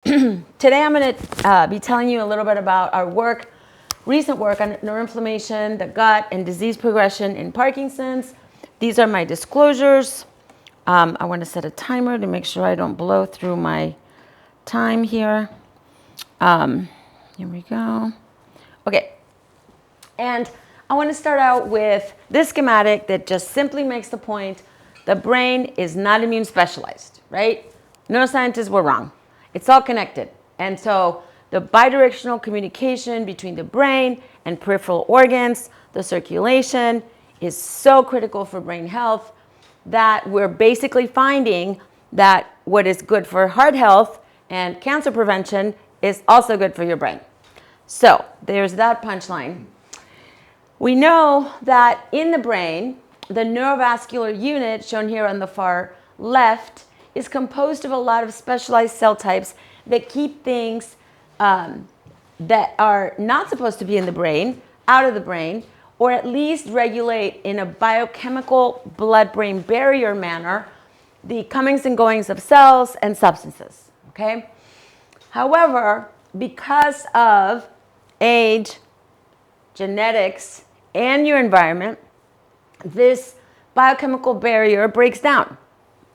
Today I'm going to be telling you a little bit about our work, recent work on neuroinflammation, the gut, and disease progression in Parkinson's. These are my disclosures. I want to set a timer to make sure I don't blow through my time here. Here we go. Okay. And I want to start out with this schematic that just simply makes the point the brain is not immune specialized, right? Neuroscientists were wrong. It's all connected. And so the bidirectional communication between the brain and peripheral organs, the circulation, is so critical for brain health that we're basically finding that what is good for heart health and cancer prevention is also good for your brain. So there's that punchline. We know that in the brain, the neurovascular unit, shown here on the far left, is composed of a lot of specialized cell types that keep things that are not supposed to be in the brain out of the brain, or at least regulate in a biochemical blood-brain barrier manner the comings and goings of cells and substances, okay? However, because of age, genetics, and your environment, this biochemical barrier breaks down.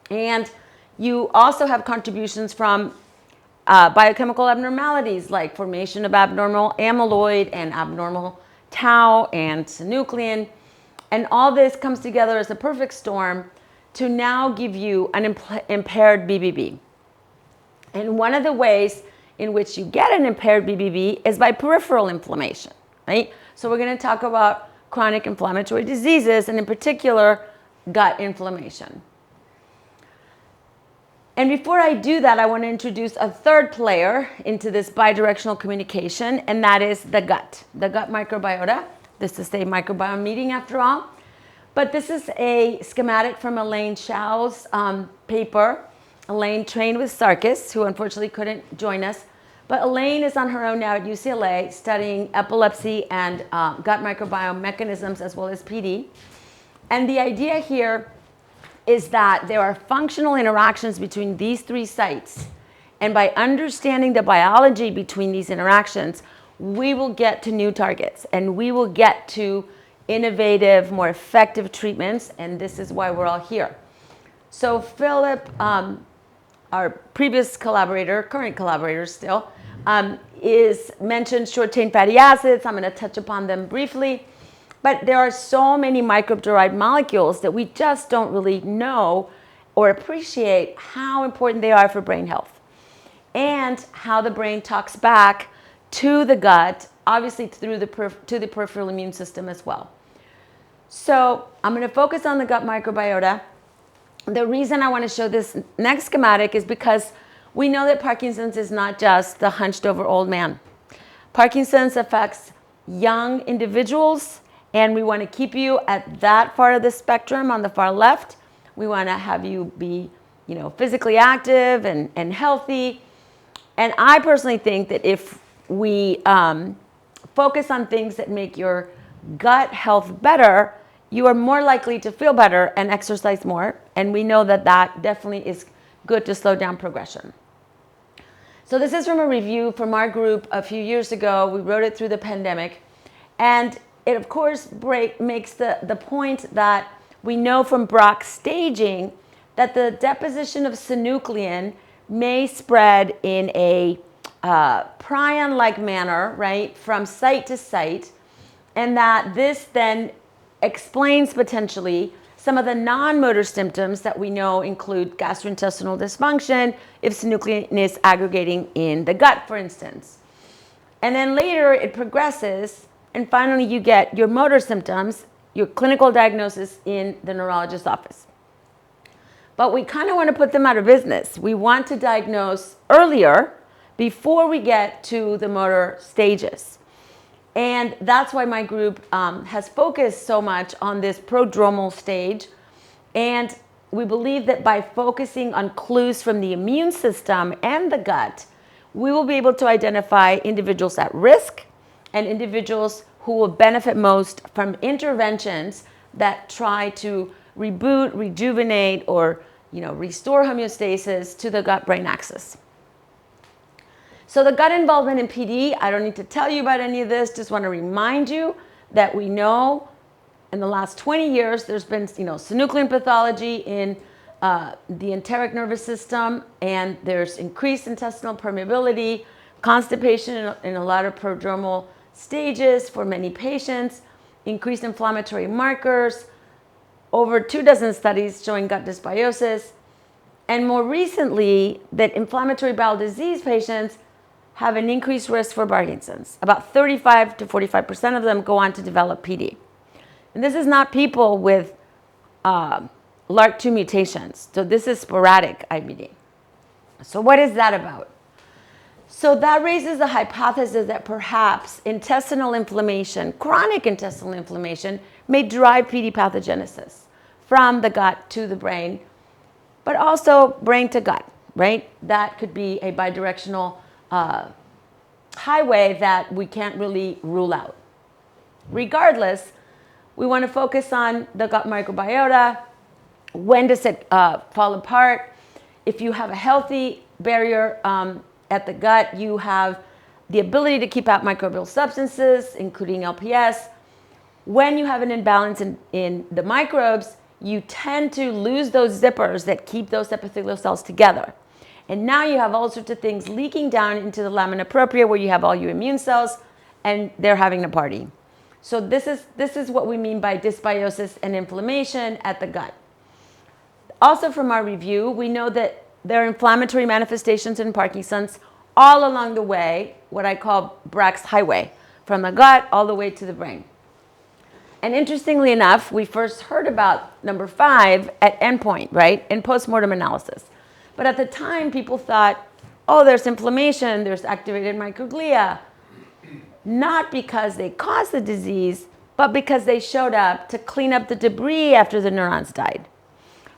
And you also have contributions from biochemical abnormalities like formation of abnormal amyloid and abnormal tau and synuclein. And all this comes together as a perfect storm to now give you an impaired BBB. And one of the ways in which you get an impaired BBB is by peripheral inflammation, right? So we're going to talk about chronic inflammatory diseases, and in particular, gut inflammation. And before I do that, I want to introduce a third player into this bidirectional communication, and that is the gut microbiota. This is a microbiome meeting after all. But this is a schematic from Elaine Shao's paper. Elaine trained with Sarkis, who unfortunately couldn't join us. But Elaine is on her own now at UCLA studying epilepsy and gut microbiome mechanisms as well as PD. And the idea here is that there are functional interactions between these three sites. And by understanding the biology between these interactions, we will get to new targets and we will get to innovative, more effective treatments. And this is why we're all here. So Philip, our previous collaborator, current collaborator still, is mentioned short-chain fatty acids. I'm going to touch upon them briefly. But there are so many microbe-derived molecules that we just don't really know or appreciate how important they are for brain health and how the brain talks back to the gut, obviously through to the peripheral immune system as well. So I'm going to focus on the gut microbiota. The reason I want to show this next schematic is because we know that Parkinson's is not just the hunched over old man. Parkinson's affects young individuals, and we want to keep you at that part of the spectrum on the far left. We want to have you be, physically active and healthy. And I personally think that if we focus on things that make your gut health better, you are more likely to feel better and exercise more. And we know that that definitely is good to slow down progression. So this is from a review from our group a few years ago. We wrote it through the pandemic. And it, of course, makes the point that we know from Brock's staging that the deposition of synuclein may spread in a prion-like manner, right, from site to site, and that this then explains potentially some of the non-motor symptoms that we know include gastrointestinal dysfunction if synuclein is aggregating in the gut, for instance. And then later it progresses, and finally you get your motor symptoms, your clinical diagnosis in the neurologist's office. But we kind of want to put them out of business. We want to diagnose earlier before we get to the motor stages. And that's why my group has focused so much on this prodromal stage. And we believe that by focusing on clues from the immune system and the gut, we will be able to identify individuals at risk and individuals who will benefit most from interventions that try to reboot, rejuvenate, or restore homeostasis to the gut-brain axis. So the gut involvement in PD, I don't need to tell you about any of this. Just want to remind you that we know in the last 20 years, there's been, synuclein pathology in the enteric nervous system, and there's increased intestinal permeability, constipation in a lot of prodromal stages for many patients, increased inflammatory markers, over 24 studies showing gut dysbiosis, and more recently, that inflammatory bowel disease patients have an increased risk for Parkinson's. About 35 to 45% of them go on to develop PD. And this is not people with LRRK2 mutations. So this is sporadic IBD. So what is that about? So that raises the hypothesis that perhaps intestinal inflammation, chronic intestinal inflammation, may drive PD pathogenesis from the gut to the brain, but also brain to gut, right? That could be a bidirectional highway that we can't really rule out. Regardless, we want to focus on the gut microbiota. When does it fall apart? If you have a healthy barrier at the gut, you have the ability to keep out microbial substances, including LPS. When you have an imbalance in the microbes, you tend to lose those zippers that keep those epithelial cells together. And now you have all sorts of things leaking down into the lamina propria where you have all your immune cells, and they're having a party. So this is what we mean by dysbiosis and inflammation at the gut. Also from our review, we know that there are inflammatory manifestations in Parkinson's all along the way, what I call Brack's highway, from the gut all the way to the brain. And interestingly enough, we first heard about number 5 at endpoint, right, in postmortem analysis. But at the time, people thought, oh, there's inflammation, there's activated microglia, not because they caused the disease, but because they showed up to clean up the debris after the neurons died.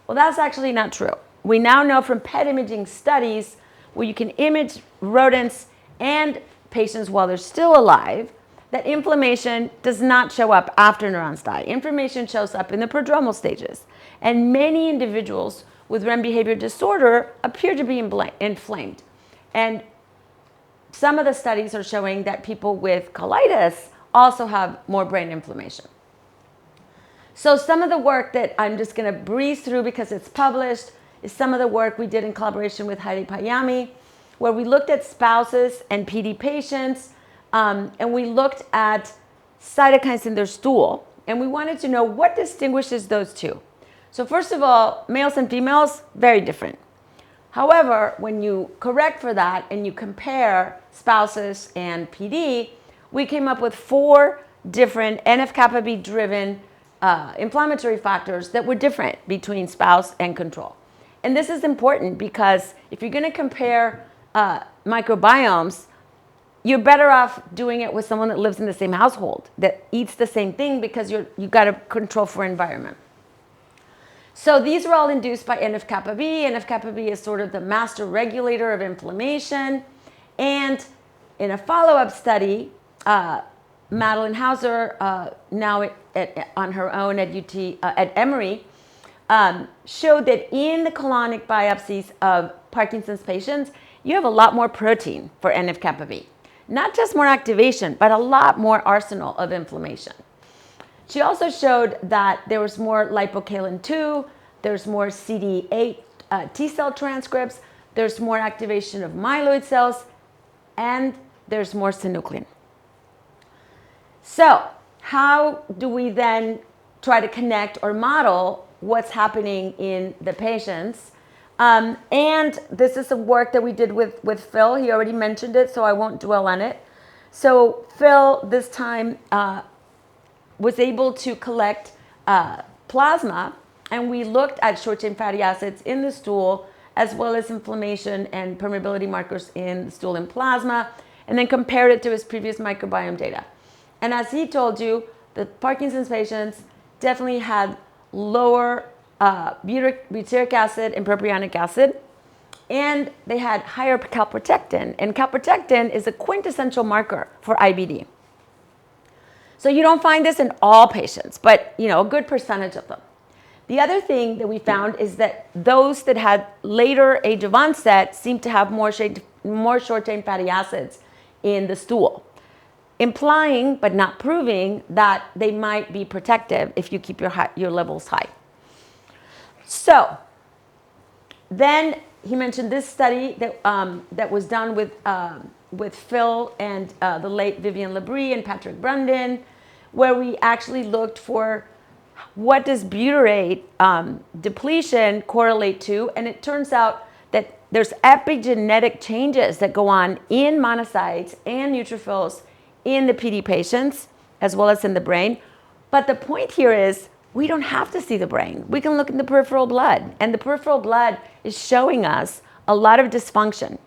Well, that's actually not true. We now know from PET imaging studies where you can image rodents and patients while they're still alive that inflammation does not show up after neurons die. Inflammation shows up in the prodromal stages. And many individuals with REM behavior disorder appear to be inflamed. And some of the studies are showing that people with colitis also have more brain inflammation. So some of the work that I'm just going to breeze through because it's published is some of the work we did in collaboration with Heidi Payami, where we looked at spouses and PD patients, and we looked at cytokines in their stool, and we wanted to know what distinguishes those two. So first of all, males and females, very different. However, when you correct for that and you compare spouses and PD, we came up with 4 different NF-kappa B driven inflammatory factors that were different between spouse and control. And this is important because if you're going to compare microbiomes, you're better off doing it with someone that lives in the same household, that eats the same thing, because you've got to control for environment. So these are all induced by NF-kappa B. NF-kappa B is sort of the master regulator of inflammation. And in a follow-up study, Madeline Hauser, now on her own at Emory, showed that in the colonic biopsies of Parkinson's patients, you have a lot more protein for NF-kappa B. Not just more activation, but a lot more arsenal of inflammation. She also showed that there was more lipocalin-2, there's more CD8 T cell transcripts, there's more activation of myeloid cells, and there's more synuclein. So how do we then try to connect or model what's happening in the patients? And this is some work that we did with Phil. He already mentioned it, so I won't dwell on it. So Phil, this time, was able to collect plasma, and we looked at short-chain fatty acids in the stool, as well as inflammation and permeability markers in the stool and plasma, and then compared it to his previous microbiome data. And as he told you, the Parkinson's patients definitely had lower butyric acid and propionic acid, and they had higher calprotectin, and calprotectin is a quintessential marker for IBD. So you don't find this in all patients, but a good percentage of them. The other thing that we found is that those that had later age of onset seem to have more short-chain fatty acids in the stool, implying but not proving that they might be protective if you keep your levels high. So then he mentioned this study that was done with Phil and the late Vivian Labrie and Patrick Brundon, where we actually looked for what does butyrate depletion correlate to, and it turns out that there's epigenetic changes that go on in monocytes and neutrophils in the PD patients, as well as in the brain. But the point here is we don't have to see the brain. We can look in the peripheral blood, and the peripheral blood is showing us a lot of dysfunction.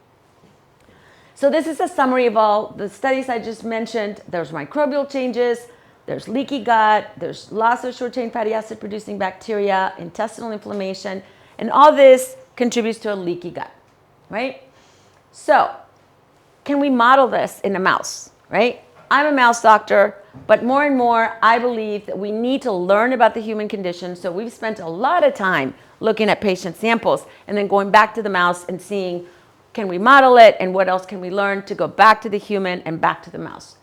So this is a summary of all the studies I just mentioned. There's microbial changes, there's leaky gut, there's loss of short-chain fatty acid producing bacteria, intestinal inflammation, and all this contributes to a leaky gut, right? So can we model this in a mouse, right? I'm a mouse doctor, but more and more I believe that we need to learn about the human condition. So we've spent a lot of time looking at patient samples and then going back to the mouse and seeing, can we model it, and what else can we learn to go back to the human and back to the mouse.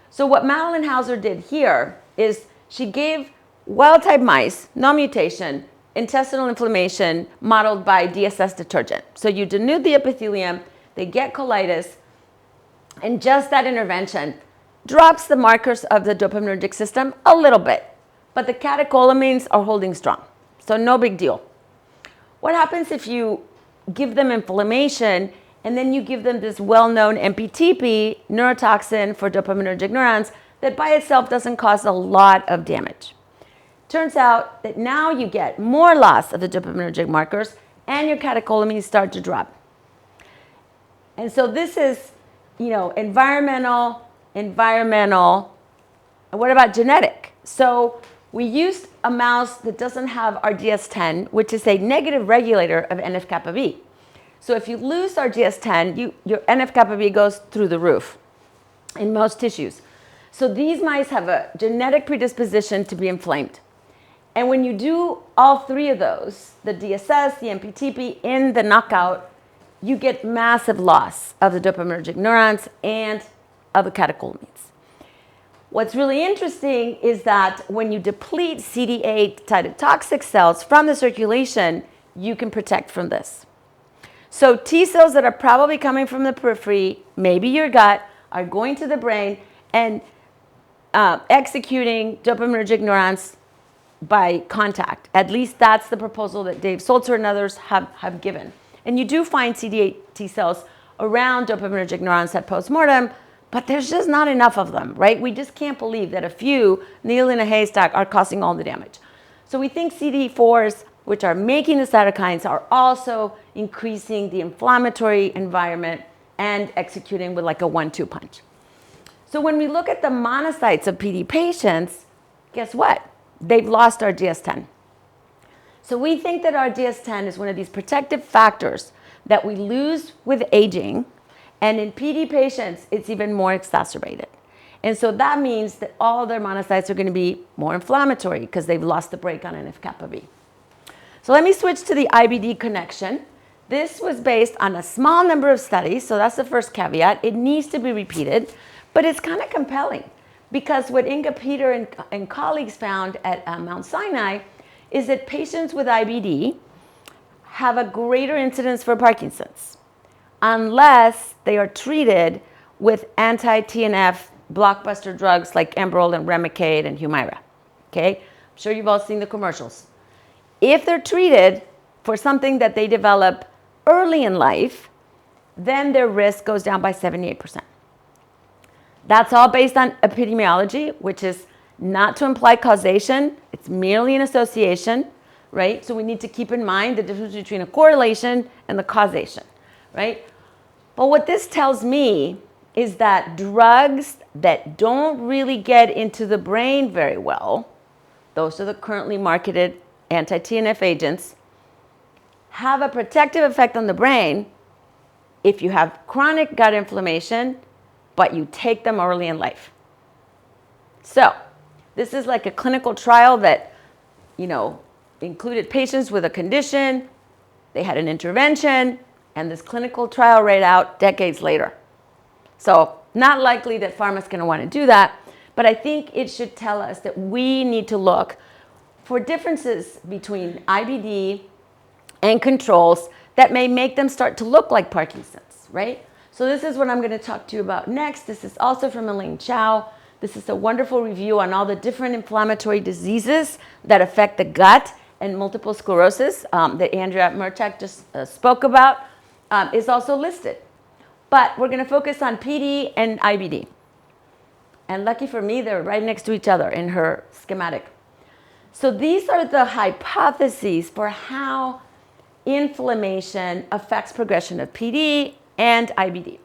So what Madeline Hauser did here is she gave wild-type mice, no mutation, intestinal inflammation modeled by DSS detergent. So you denude the epithelium, they get colitis, and just that intervention drops the markers of the dopaminergic system a little bit, but the catecholamines are holding strong, so no big deal. What happens if you give them inflammation and then you give them this well-known MPTP, neurotoxin for dopaminergic neurons, that by itself doesn't cause a lot of damage? Turns out that now you get more loss of the dopaminergic markers and your catecholamines start to drop. And so this is, environmental, and what about genetic? So we used a mouse that doesn't have RGS10, which is a negative regulator of NF-kappa B. So if you lose RGS10, your NF-kappa B goes through the roof in most tissues. So these mice have a genetic predisposition to be inflamed. And when you do all three of those, the DSS, the MPTP, in the knockout, you get massive loss of the dopaminergic neurons and of the catecholamines. What's really interesting is that when you deplete CD8 cytotoxic cells from the circulation, you can protect from this. So T cells that are probably coming from the periphery, maybe your gut, are going to the brain and executing dopaminergic neurons by contact. At least that's the proposal that Dave Solzer and others have given. And you do find CD8 T cells around dopaminergic neurons at postmortem, but there's just not enough of them, right? We just can't believe that a few needle in a haystack are causing all the damage. So we think CD4s, which are making the cytokines, are also increasing the inflammatory environment and executing with like a 1-2 punch. So when we look at the monocytes of PD patients, guess what? They've lost RGS10. So we think that RGS10 is one of these protective factors that we lose with aging, and in PD patients, it's even more exacerbated. And so that means that all their monocytes are going to be more inflammatory because they've lost the brake on NF-kappa B. So let me switch to the IBD connection. This was based on a small number of studies, so that's the first caveat. It needs to be repeated, but it's kind of compelling because what Inga Peter and colleagues found at Mount Sinai is that patients with IBD have a greater incidence for Parkinson's unless they are treated with anti-TNF blockbuster drugs like Enbrel and Remicade and Humira. Okay? I'm sure you've all seen the commercials. If they're treated for something that they develop early in life, then their risk goes down by 78%. That's all based on epidemiology, which is not to imply causation. It's merely an association, right? So we need to keep in mind the difference between a correlation and the causation, right? But what this tells me is that drugs that don't really get into the brain very well, those are the currently marketed anti-TNF agents, have a protective effect on the brain if you have chronic gut inflammation, but you take them early in life. So this is like a clinical trial that, included patients with a condition, they had an intervention, and this clinical trial read out decades later. So not likely that pharma's going to want to do that, but I think it should tell us that we need to look for differences between IBD and controls that may make them start to look like Parkinson's, right? So this is what I'm going to talk to you about next. This is also from Elaine Chow. This is a wonderful review on all the different inflammatory diseases that affect the gut, and multiple sclerosis that Andrea Merchak just spoke about is also listed. But we're going to focus on PD and IBD. And lucky for me, they're right next to each other in her schematic. So these are the hypotheses for how inflammation affects progression of PD and IBD.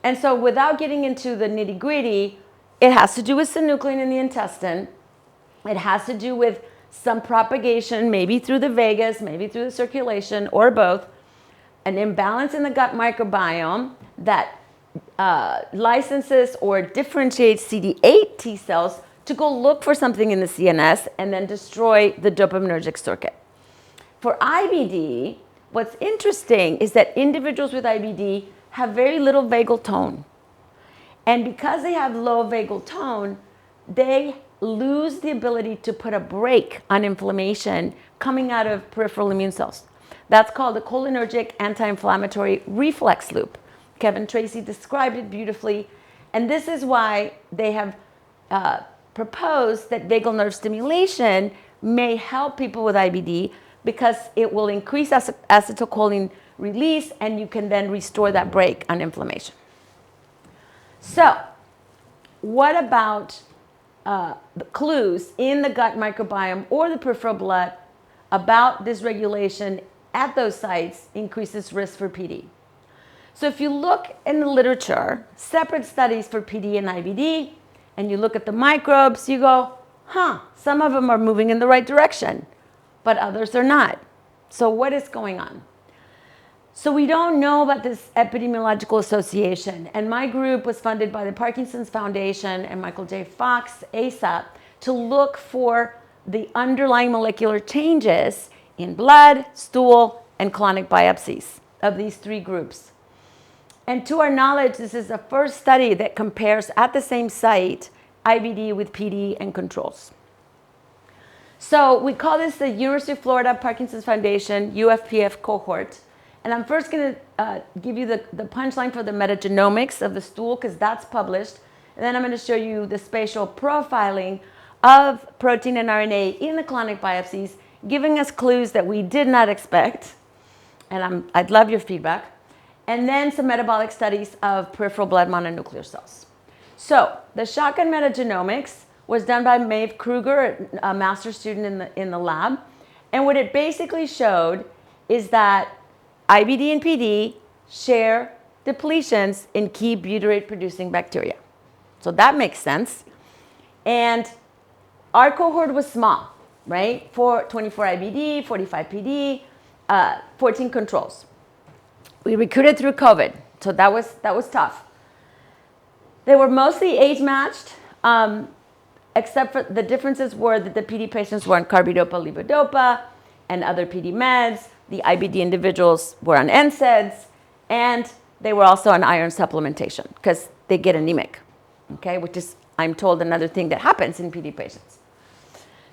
And so without getting into the nitty-gritty, it has to do with synuclein in the intestine. It has to do with some propagation, maybe through the vagus, maybe through the circulation, or both. An imbalance in the gut microbiome that licenses or differentiates CD8 T cells to go look for something in the CNS and then destroy the dopaminergic circuit. For IBD, what's interesting is that individuals with IBD have very little vagal tone. And because they have low vagal tone, they lose the ability to put a brake on inflammation coming out of peripheral immune cells. That's called the cholinergic anti-inflammatory reflex loop. Kevin Tracy described it beautifully. And this is why they have proposed that vagal nerve stimulation may help people with IBD, because it will increase acetylcholine release and you can then restore that brake on inflammation. So what about the clues in the gut microbiome or the peripheral blood about dysregulation at those sites increases risk for PD? So if you look in the literature, separate studies for PD and IBD, and you look at the microbes, you go, some of them are moving in the right direction, but others are not. So what is going on? So we don't know about this epidemiological association. And my group was funded by the Parkinson's Foundation and Michael J. Fox, ASAP, to look for the underlying molecular changes in blood, stool, and colonic biopsies of these three groups. And to our knowledge, this is the first study that compares at the same site IBD with PD and controls. So we call this the University of Florida Parkinson's Foundation UFPF cohort. And I'm first going to give you the punchline for the metagenomics of the stool, because that's published. And then I'm going to show you the spatial profiling of protein and RNA in the colonic biopsies, giving us clues that we did not expect. And I'd love your feedback. And then some metabolic studies of peripheral blood mononuclear cells. So the shotgun metagenomics was done by Maeve Kruger, a master's student in the lab. And what it basically showed is that IBD and PD share depletions in key butyrate-producing bacteria. So that makes sense. And our cohort was small, right? 24 IBD, 45 PD, 14 controls. We recruited through COVID, so that was tough. They were mostly age-matched, except for the differences were that the PD patients were on carbidopa, levodopa, and other PD meds. The IBD individuals were on NSAIDs, and they were also on iron supplementation because they get anemic, okay, which is, I'm told, another thing that happens in PD patients.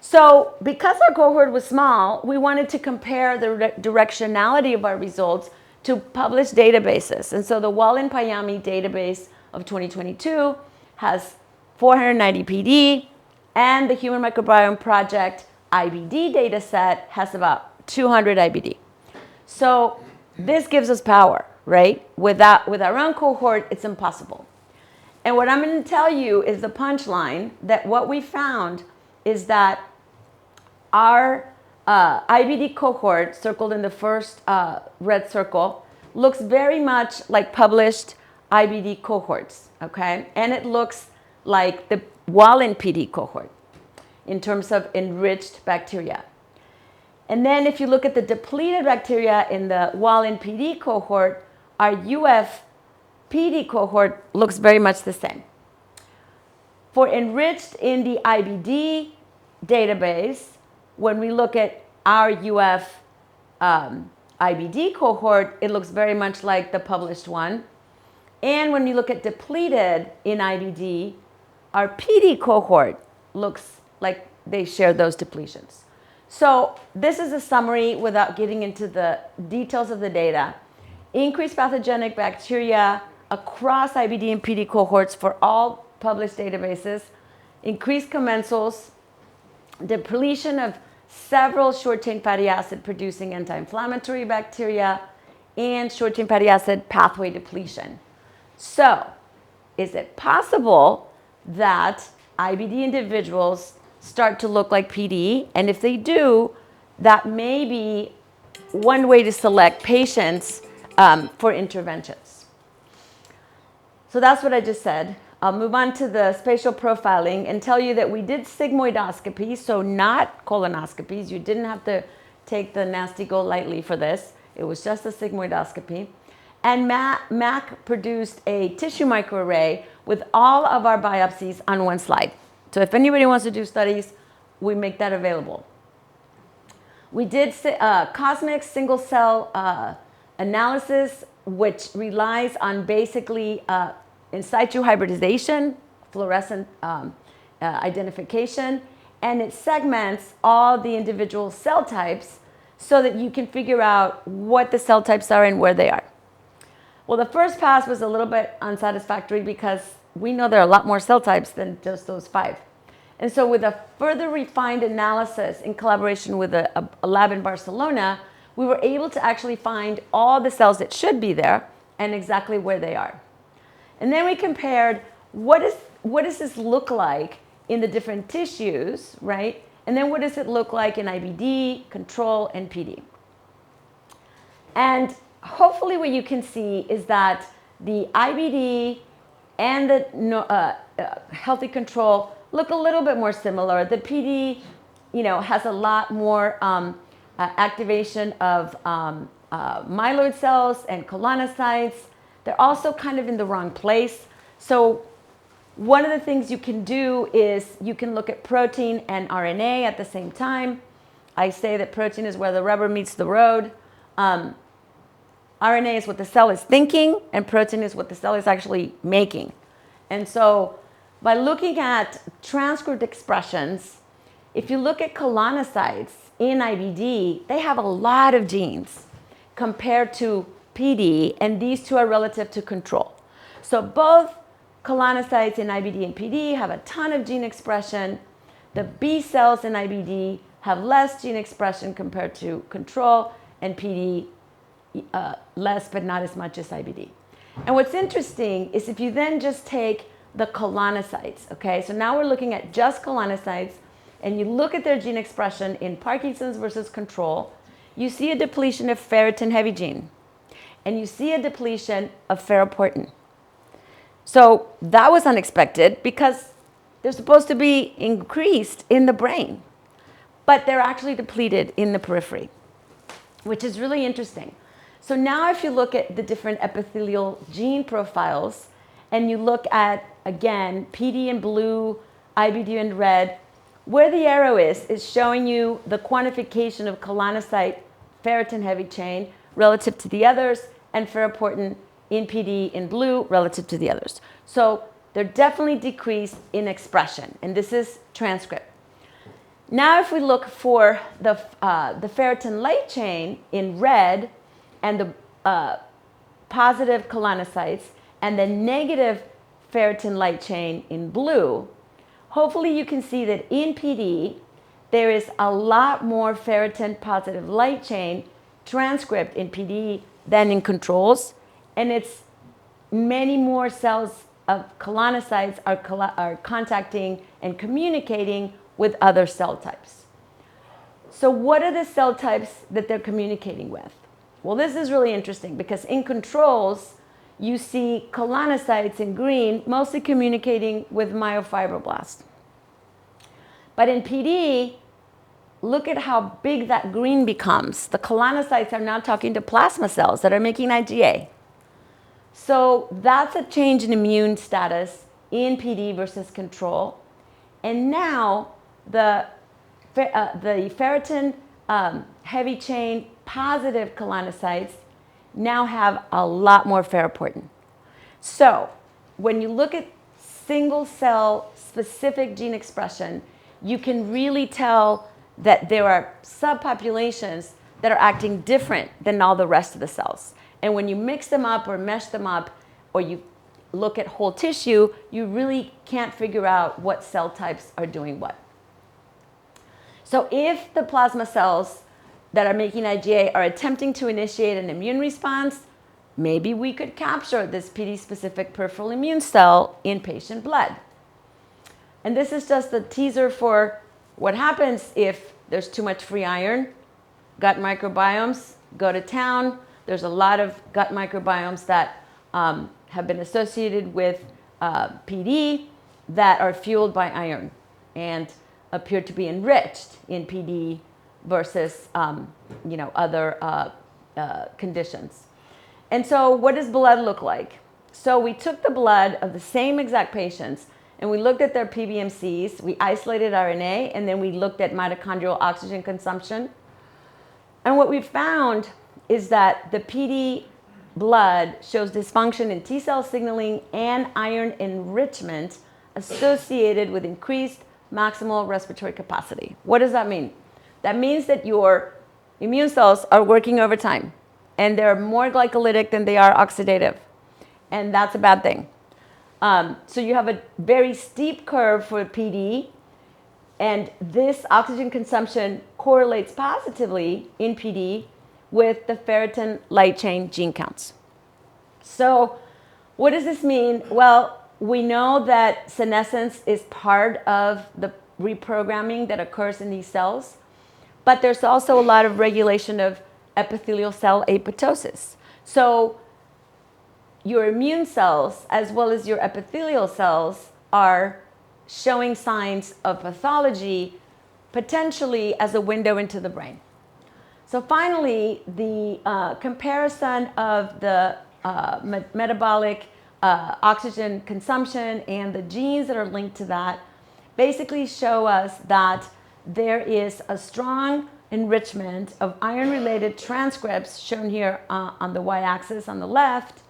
So because our cohort was small, we wanted to compare the directionality of our results to published databases. And so the Wallen-Payami database of 2022 has 490 PD, and the Human Microbiome Project IBD data set has about 200 IBD. So this gives us power, right? With our own cohort, it's impossible. And what I'm going to tell you is the punchline, that what we found is that our IBD cohort, circled in the first red circle, looks very much like published IBD cohorts, okay? And it looks like the Wallen PD cohort in terms of enriched bacteria. And then if you look at the depleted bacteria in the Wallen PD cohort, our UF PD cohort looks very much the same. For enriched in the IBD database, when we look at our UF IBD cohort, it looks very much like the published one. And when you look at depleted in IBD, our PD cohort looks like they share those depletions. So this is a summary without getting into the details of the data. Increased pathogenic bacteria across IBD and PD cohorts for all published databases, increased commensals, depletion of several short-chain fatty acid producing anti-inflammatory bacteria, and short-chain fatty acid pathway depletion. So, is it possible that IBD individuals start to look like PD? And if they do, that may be one way to select patients for interventions. So that's what I just said. I'll move on to the spatial profiling and tell you that we did sigmoidoscopy, so not colonoscopies. You didn't have to take the nasty go lightly for this. It was just a sigmoidoscopy. And Mac produced a tissue microarray with all of our biopsies on one slide. So if anybody wants to do studies, we make that available. We did cosmic single cell analysis, which relies on basically in situ hybridization, fluorescent identification, and it segments all the individual cell types so that you can figure out what the cell types are and where they are. Well, the first pass was a little bit unsatisfactory because we know there are a lot more cell types than just those 5. And so with a further refined analysis in collaboration with a lab in Barcelona, we were able to actually find all the cells that should be there and exactly where they are. And then we compared what does this look like in the different tissues, right? And then what does it look like in IBD, control, and PD? And hopefully what you can see is that the IBD and the healthy control look a little bit more similar. The PD, has a lot more activation of myeloid cells and colonocytes. They're also kind of in the wrong place. So one of the things you can do is you can look at protein and RNA at the same time. I say that protein is where the rubber meets the road. RNA is what the cell is thinking, and protein is what the cell is actually making. And so by looking at transcript expressions, if you look at colonocytes in IBD, they have a lot of genes compared to PD, and these two are relative to control. So both colonocytes in IBD and PD have a ton of gene expression. The B cells in IBD have less gene expression compared to control, and PD less but not as much as IBD. And what's interesting is if you then just take the colonocytes, okay? So now we're looking at just colonocytes, and you look at their gene expression in Parkinson's versus control, you see a depletion of ferritin heavy gene, and you see a depletion of ferroportin. So that was unexpected because they're supposed to be increased in the brain, but they're actually depleted in the periphery, which is really interesting. So now if you look at the different epithelial gene profiles and you look at, again, PD in blue, IBD in red, where the arrow is showing you the quantification of colonocyte ferritin heavy chain relative to the others and ferroportin in PD in blue relative to the others. So they're definitely decreased in expression, and this is transcript. Now if we look for the ferritin light chain in red and the positive colonocytes and the negative ferritin light chain in blue, hopefully you can see that in PD there is a lot more ferritin positive light chain transcript in PD than in controls, and it's many more cells of colonocytes are contacting and communicating with other cell types. So what are the cell types that they're communicating with? Well, this is really interesting because in controls, you see colonocytes in green mostly communicating with myofibroblasts. But in PD, look at how big that green becomes. The colonocytes are now talking to plasma cells that are making IgA. So that's a change in immune status in PD versus control. And now the ferritin heavy chain positive colonocytes now have a lot more ferroportin. So when you look at single cell specific gene expression, you can really tell that there are subpopulations that are acting different than all the rest of the cells. And when you mix them up or mesh them up, or you look at whole tissue, you really can't figure out what cell types are doing what. So if the plasma cells that are making IgA are attempting to initiate an immune response, maybe we could capture this PD-specific peripheral immune cell in patient blood. And this is just a teaser for what happens if there's too much free iron. Gut microbiomes go to town. There's a lot of gut microbiomes that have been associated with PD that are fueled by iron and appear to be enriched in PD versus other conditions. And so what does blood look like? So we took the blood of the same exact patients and we looked at their PBMCs, we isolated RNA, and then we looked at mitochondrial oxygen consumption. And what we found is that the PD blood shows dysfunction in T cell signaling and iron enrichment associated with increased maximal respiratory capacity. What does that mean? That means that your immune cells are working overtime and they're more glycolytic than they are oxidative. And that's a bad thing. So you have a very steep curve for PD, and this oxygen consumption correlates positively in PD with the ferritin light chain gene counts. So what does this mean? Well, we know that senescence is part of the reprogramming that occurs in these cells, but there's also a lot of regulation of epithelial cell apoptosis. So your immune cells, as well as your epithelial cells, are showing signs of pathology, potentially as a window into the brain. So finally, the comparison of the metabolic oxygen consumption and the genes that are linked to that basically show us that there is a strong enrichment of iron-related transcripts, shown here on the y-axis on the left,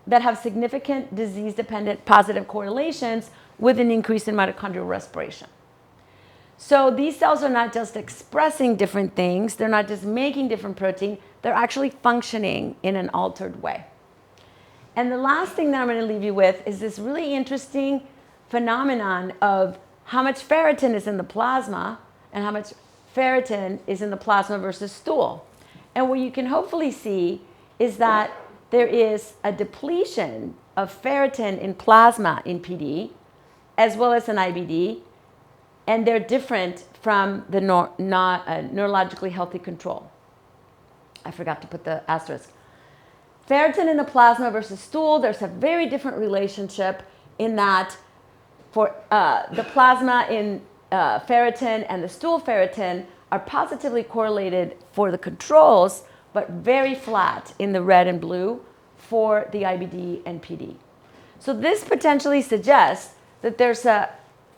that have significant disease-dependent positive correlations with an increase in mitochondrial respiration. So these cells are not just expressing different things, they're not just making different protein, they're actually functioning in an altered way. And the last thing that I'm going to leave you with is this really interesting phenomenon of how much ferritin is in the plasma and how much ferritin is in the plasma versus stool. And what you can hopefully see is that there is a depletion of ferritin in plasma in PD, as well as in IBD, and they're different from the neurologically healthy control. I forgot to put the asterisk. Ferritin in the plasma versus stool, there's a very different relationship in that for the plasma in ferritin and the stool ferritin are positively correlated for the controls, but very flat in the red and blue for the IBD and PD. So this potentially suggests that there's a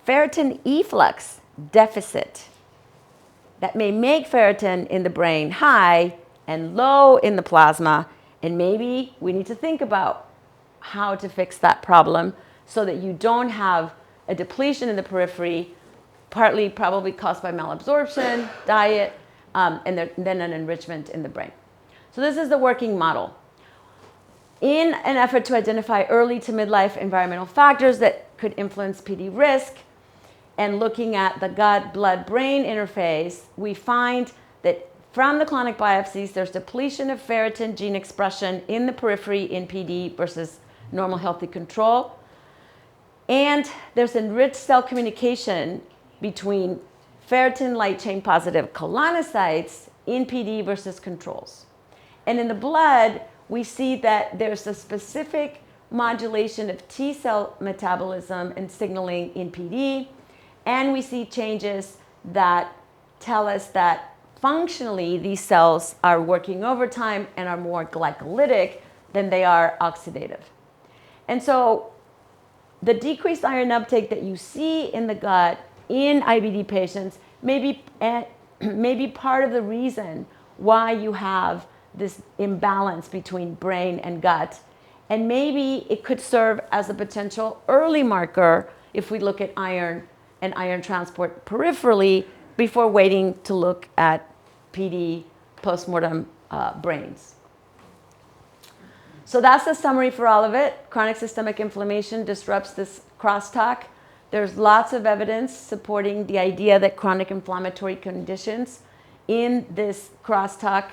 ferritin efflux deficit that may make ferritin in the brain high and low in the plasma, and maybe we need to think about how to fix that problem so that you don't have a depletion in the periphery, partly probably caused by malabsorption, diet, and then an enrichment in the brain. So this is the working model. In an effort to identify early to midlife environmental factors that could influence PD risk, and looking at the gut-blood-brain interface, we find that from the colonic biopsies, there's depletion of ferritin gene expression in the periphery in PD versus normal healthy control. And there's enriched cell communication between ferritin light chain positive colonocytes in PD versus controls. And in the blood, we see that there's a specific modulation of T cell metabolism and signaling in PD. And we see changes that tell us that functionally these cells are working overtime and are more glycolytic than they are oxidative. And so the decreased iron uptake that you see in the gut in IBD patients may be may be part of the reason why you have this imbalance between brain and gut. And maybe it could serve as a potential early marker if we look at iron and iron transport peripherally before waiting to look at PD postmortem brains. So that's the summary for all of it. Chronic systemic inflammation disrupts this crosstalk. There's lots of evidence supporting the idea that chronic inflammatory conditions in this crosstalk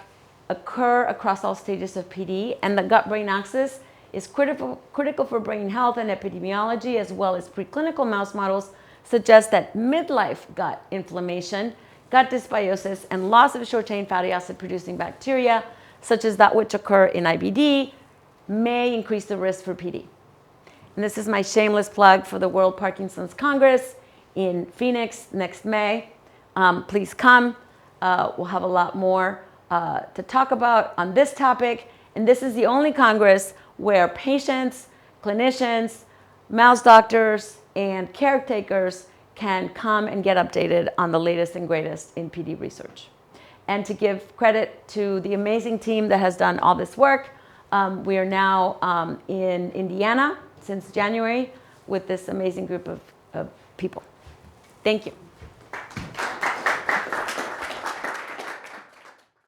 occur across all stages of PD, and the gut-brain axis is critical for brain health, and epidemiology as well as preclinical mouse models suggest that midlife gut inflammation, gut dysbiosis, and loss of short-chain fatty acid producing bacteria, such as that which occur in IBD, may increase the risk for PD. And this is my shameless plug for the World Parkinson's Congress in Phoenix next May. Please come. We'll have a lot more to talk about on this topic. And this is the only Congress where patients, clinicians, mouse doctors, and caretakers can come and get updated on the latest and greatest in PD research. And to give credit to the amazing team that has done all this work, we are now in Indiana since January with this amazing group of people. Thank you.